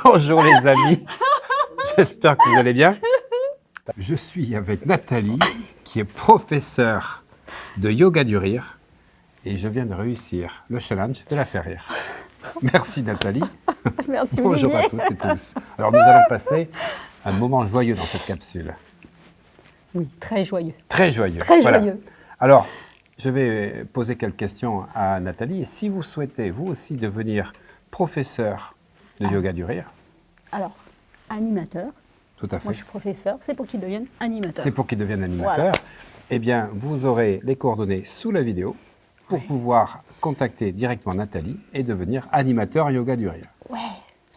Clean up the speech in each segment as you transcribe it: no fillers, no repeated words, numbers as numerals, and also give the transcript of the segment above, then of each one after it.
Bonjour les amis, j'espère que vous allez bien. Je suis avec Nathalie, qui est professeure de yoga du rire, et je viens de réussir le challenge de la faire rire. Merci Nathalie. Merci Bonjour Olivier. à toutes et tous. Alors nous allons passer un moment joyeux dans cette capsule. Oui, très joyeux. Très joyeux. Très Voilà. joyeux. Alors, je vais poser quelques questions à Nathalie, et si vous souhaitez vous aussi devenir professeur de yoga du rire, Alors, animateur. tout à fait. Moi, je suis professeur. C'est pour qu'ils deviennent animateurs. C'est pour qu'il devienne animateur. Voilà. Eh bien, vous aurez les coordonnées sous la vidéo pour pouvoir contacter directement Nathalie et devenir animateur yoga du rire. Ouais.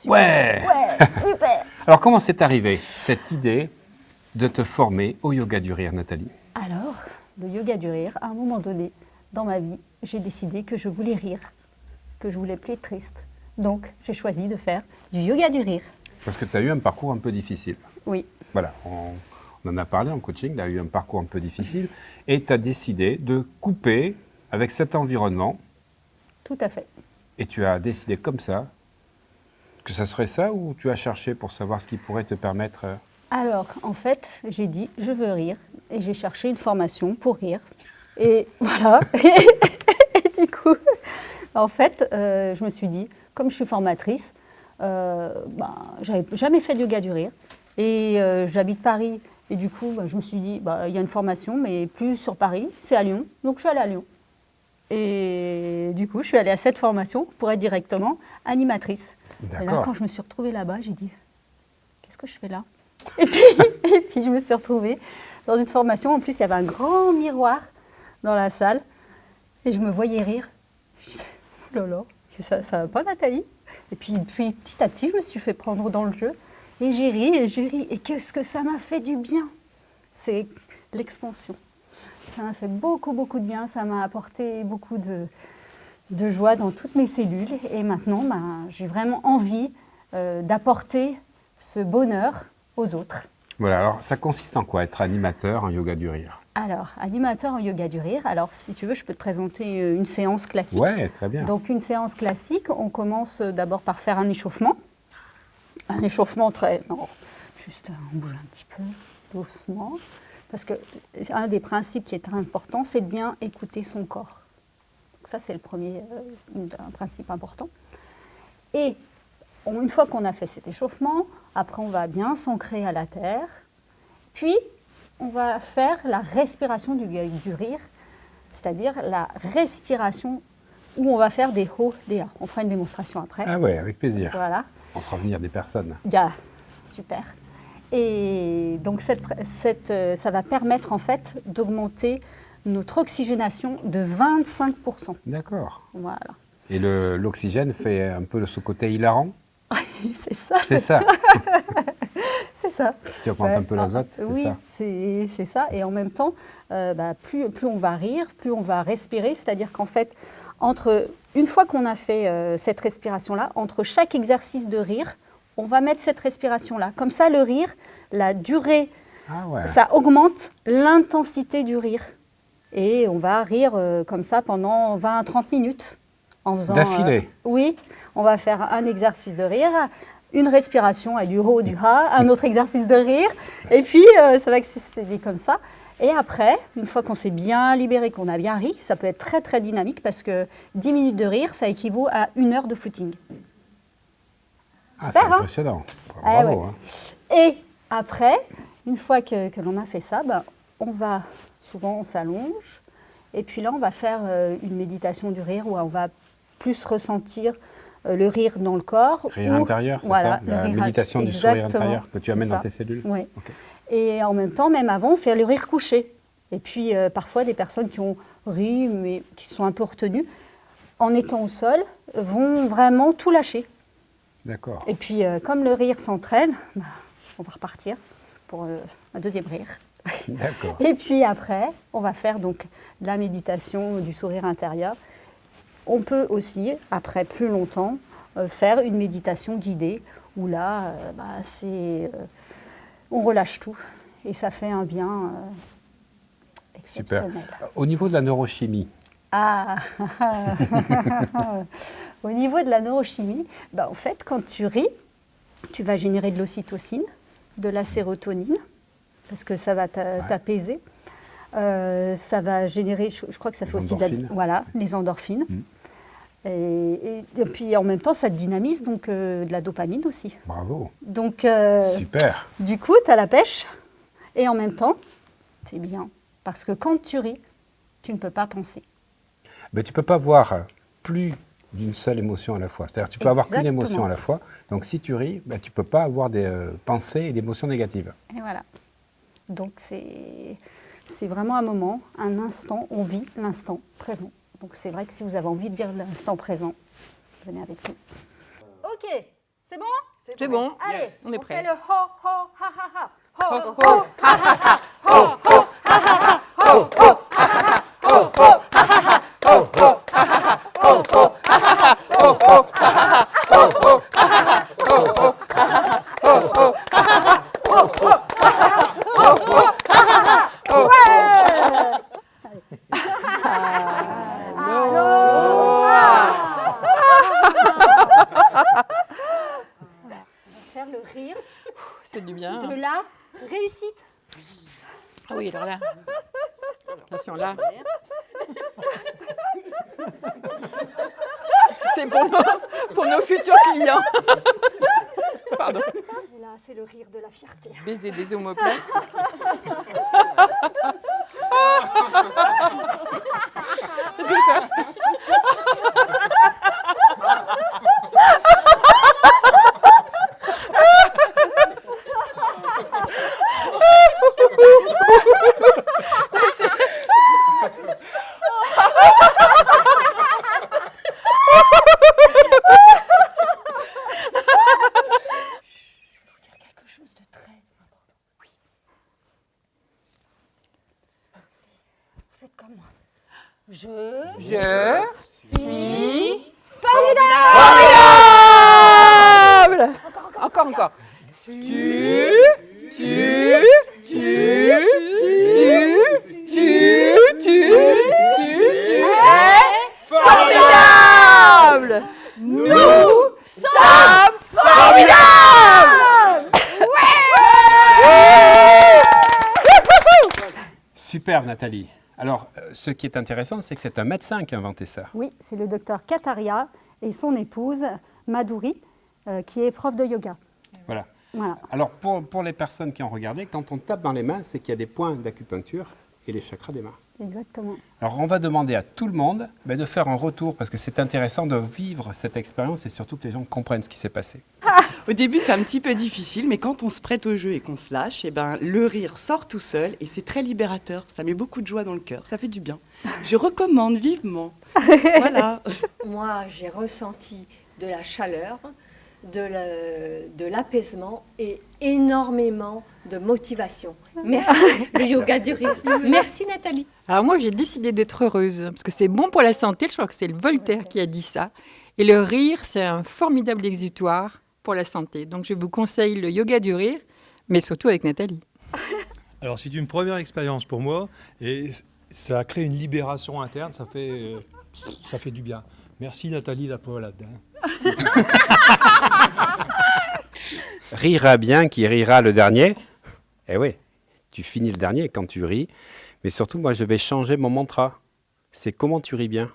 Ouais. Ouais, super. Alors, comment c'est arrivé, cette idée de te former au yoga du rire, Nathalie? Alors, le yoga du rire, à un moment donné, dans ma vie, j'ai décidé que je voulais rire, que je voulais plus être triste. Donc, j'ai choisi de faire du yoga du rire. Parce que tu as eu un parcours un peu difficile. Oui, Voilà, on en a parlé en coaching, tu as eu un parcours un peu difficile et tu as décidé de couper avec cet environnement tout à fait. et tu as décidé comme ça que ça serait ça ou tu as cherché pour savoir ce qui pourrait te permettre... Alors, en fait, j'ai dit, je veux rire, et j'ai cherché une formation pour rire. Et voilà. Et du coup, en fait, je me suis dit, comme je suis formatrice, j'avais jamais fait de yoga du rire. Et j'habite Paris. Et du coup, je me suis dit, il y a une formation, mais plus sur Paris, c'est à Lyon. Donc, je suis allée à Lyon. Et du coup, je suis allée à cette formation pour être directement animatrice. Et là, D'accord. quand je me suis retrouvée là-bas, j'ai dit, qu'est-ce que je fais là? Et puis, je me suis retrouvée dans une formation. En plus, il y avait un grand miroir dans la salle. Et je me voyais rire. Je disais, oh là là, ça va pas, Nathalie? Et puis, petit à petit, je me suis fait prendre dans le jeu. Et j'ai ri, et j'ai ri. Et qu'est-ce que ça m'a fait du bien? C'est l'expansion. Ça m'a fait beaucoup, beaucoup de bien. Ça m'a apporté beaucoup de joie dans toutes mes cellules. Et maintenant, j'ai vraiment envie d'apporter ce bonheur aux autres. Voilà, alors ça consiste en quoi, être animateur en yoga du rire? Alors, animateur en yoga du rire. Alors, si tu veux, je peux te présenter une séance classique. Ouais, très bien. Donc, une séance classique, on commence d'abord par faire un échauffement. Un échauffement très... Non, juste on bouge un petit peu, doucement. Parce que un des principes qui est très important, c'est de bien écouter son corps. Donc ça, c'est le premier un principe important. Et une fois qu'on a fait cet échauffement, après, on va bien s'ancrer à la terre. Puis, on va faire la respiration du rire, c'est-à-dire la respiration où on va faire des hauts, des ha. On fera une démonstration après. Ah ouais, avec plaisir. Voilà. On fera venir des personnes. Yeah. Super. Et donc, ça va permettre en fait d'augmenter notre oxygénation de 25%. D'accord. Voilà. Et l'oxygène fait un peu ce côté hilarant? C'est ça. C'est ça. C'est ça. Si tu augmentes un peu l'azote, c'est oui, ça. c'est ça. Et en même temps, plus on va rire, plus on va respirer. C'est-à-dire qu'en fait, une fois qu'on a fait cette respiration-là, entre chaque exercice de rire, on va mettre cette respiration-là. Comme ça, le rire, la durée, Ah ouais. ça augmente l'intensité du rire. Et on va rire comme ça pendant 20 à 30 minutes. D'affilée? Oui, on va faire un exercice de rire, une respiration avec du ho, du ha, un autre exercice de rire, et puis ça va succéder comme ça. Et après, une fois qu'on s'est bien libéré, qu'on a bien ri, ça peut être très très dynamique parce que 10 minutes de rire, ça équivaut à 1 heure de footing. Ah, Super, c'est impressionnant. Ah Bravo. ouais. Hein. Et après, une fois que l'on a fait ça, souvent on s'allonge, et puis là on va faire une méditation du rire où on va plus ressentir le rire dans le corps. Rire intérieur, c'est voilà, ça? La méditation du sourire intérieur que tu amènes dans tes cellules? Oui. Okay. Et en même temps, même avant, faire le rire couché. Et puis parfois des personnes qui ont ri mais qui sont un peu retenues, en étant au sol, vont vraiment tout lâcher. D'accord. Et puis comme le rire s'entraîne, on va repartir pour un deuxième rire. D'accord. Et puis après, on va faire donc la méditation du sourire intérieur. On peut aussi, après plus longtemps, faire une méditation guidée où là, on relâche tout et ça fait un bien Super. exceptionnel. Au niveau de la neurochimie, Ah Au niveau de la neurochimie, en fait, quand tu ris, tu vas générer de l'ocytocine, de la sérotonine, parce que ça va t'apaiser. Ça va générer, je crois que ça fait aussi les endorphines. Et puis en même temps, ça te dynamise, donc de la dopamine aussi. Bravo. Donc, super. Du coup, tu as la pêche et en même temps, c'est bien. Parce que quand tu ris, tu ne peux pas penser. Mais tu ne peux pas voir plus d'une seule émotion à la fois. C'est-à-dire tu peux avoir qu'une émotion à la fois. Donc si tu ris, tu ne peux pas avoir des pensées et des émotions négatives. Et voilà. Donc c'est vraiment un moment, un instant, on vit l'instant présent. Donc c'est vrai que si vous avez envie de vivre l'instant présent, venez avec nous. Ok, c'est bon? C'est bon, Allez, on est prêt. On fait le ho, ho, ha, ha, ha. Ho, ho, ha, ha, ha. Ho, ho, ha, ha, ha. Ho, ho, ha, ha, ha. Ho, ho, ha, ha, ha. Ho, ho, ha, ha, ha. Ho, ho, ha, ha, ha. Ho, ho, ha, ha, ha. Ho, ho, ha, ha, ha. Ho, ho, ha, ha, ha. Ho, ho, ha, ha, ha. Ho, ho, ha, ha, ha. Ho, ho, ha, ha, ha. Ouais! Faire le rire c'est du bien. de la réussite. Ah oui, alors là. Attention, là. C'est pour nos futurs clients. Pardon. Et là, c'est le rire de la fierté. Baiser des omoplates. Faites comme moi. Je suis formidable. Encore. Tu es formidable. Nous sommes formidables. Super Nathalie. Alors, ce qui est intéressant, c'est que c'est un médecin qui a inventé ça. Oui, c'est le docteur Kataria et son épouse Madhuri, qui est prof de yoga. Voilà. Voilà. Alors, pour les personnes qui ont regardé, quand on tape dans les mains, c'est qu'il y a des points d'acupuncture et les chakras des mains. Exactement. Alors, on va demander à tout le monde de faire un retour parce que c'est intéressant de vivre cette expérience et surtout que les gens comprennent ce qui s'est passé. Au début, c'est un petit peu difficile, mais quand on se prête au jeu et qu'on se lâche, le rire sort tout seul et c'est très libérateur. Ça met beaucoup de joie dans le cœur, ça fait du bien. Je recommande vivement. Voilà. Moi, j'ai ressenti de la chaleur, de l'apaisement et énormément de motivation. Merci, le yoga du rire. Merci, Nathalie. Alors moi, j'ai décidé d'être heureuse, parce que c'est bon pour la santé. Je crois que c'est le Voltaire qui a dit ça. Et le rire, c'est un formidable exutoire pour la santé. Donc je vous conseille le yoga du rire, mais surtout avec Nathalie. Alors c'est une première expérience pour moi, et ça a créé une libération interne, ça fait du bien. Merci Nathalie la poilade. Rira bien qui rira le dernier. Eh oui, tu finis le dernier quand tu ris. Mais surtout, moi, je vais changer mon mantra. C'est comment tu ris bien.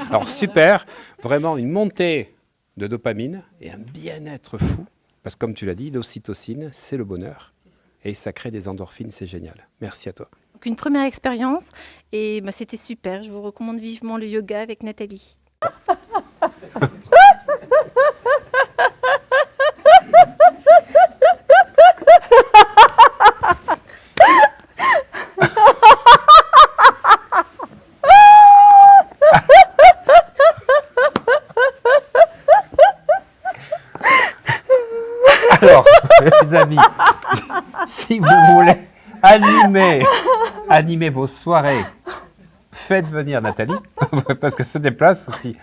Alors, super. Vraiment, une montée de dopamine et un bien-être fou. Parce que comme tu l'as dit, l'ocytocine, c'est le bonheur. Et ça crée des endorphines, c'est génial. Merci à toi. Donc une première expérience et c'était super. Je vous recommande vivement le yoga avec Nathalie. Alors, les amis, si vous voulez animer vos soirées, faites venir Nathalie, parce qu'elle se déplace aussi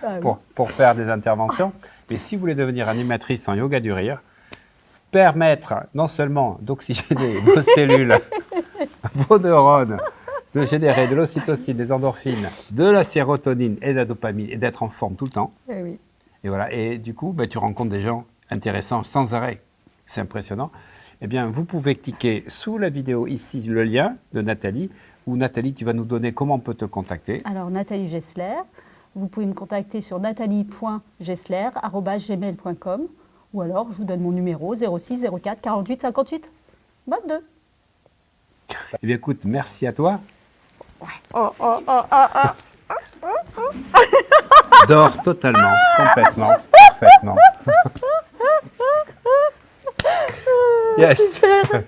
pour faire des interventions. Mais si vous voulez devenir animatrice en yoga du rire, permettre non seulement d'oxygéner vos cellules, vos neurones, de générer de l'ocytocine, des endorphines, de la sérotonine et de la dopamine, et d'être en forme tout le temps. Eh oui. Et voilà. Et du coup, tu rencontres des gens intéressant sans arrêt. C'est impressionnant. Eh bien, vous pouvez cliquer sous la vidéo ici le lien de Nathalie, où Nathalie, tu vas nous donner comment on peut te contacter. Alors, Nathalie Gessler, vous pouvez me contacter sur nathalie.gessler@gmail.com ou alors je vous donne mon numéro 06 04 48 58 22. Eh bien, écoute, merci à toi. Dors totalement, complètement, parfaitement. Yes. Super.